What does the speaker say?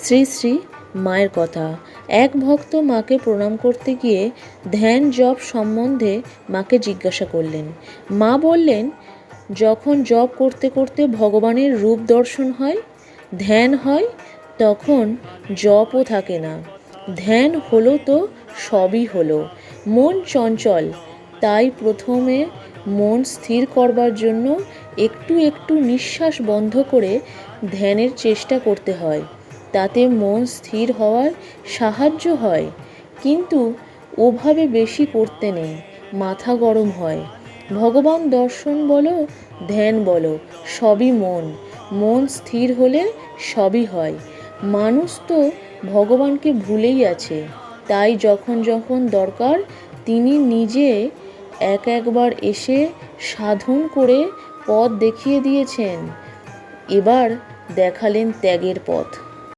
শ্রী শ্রী মায়ের কথা। এক ভক্ত মাকে প্রণাম করতে গিয়ে ধ্যান জপ সম্বন্ধে মাকে জিজ্ঞাসা করলেন। মা বললেন, যখন জপ করতে করতে ভগবানের রূপ দর্শন হয়, ধ্যান হয়, তখন জপও থাকে না। ধ্যান হলো তো সবই হলো। মন চঞ্চল, তাই প্রথমে মন স্থির করবার জন্য একটু একটু নিঃশ্বাস বন্ধ করে ধ্যানের চেষ্টা করতে হয়। তাতে মন স্থির হওয়ার সাহায্য হয়, কিন্তু ওভাবে বেশি করতে নেই, মাথা গরম হয়। ভগবান দর্শন বলো, ধ্যান বলো, সবই মন। মন স্থির হলে সবই হয়। মানুষ তো ভগবানকে ভুলেই আছে, তাই যখন যখন দরকার তিনি নিজে একবার এসে সাধন করে পথ দেখিয়ে দিয়েছেন। এবার দেখালেন ত্যাগের পথ।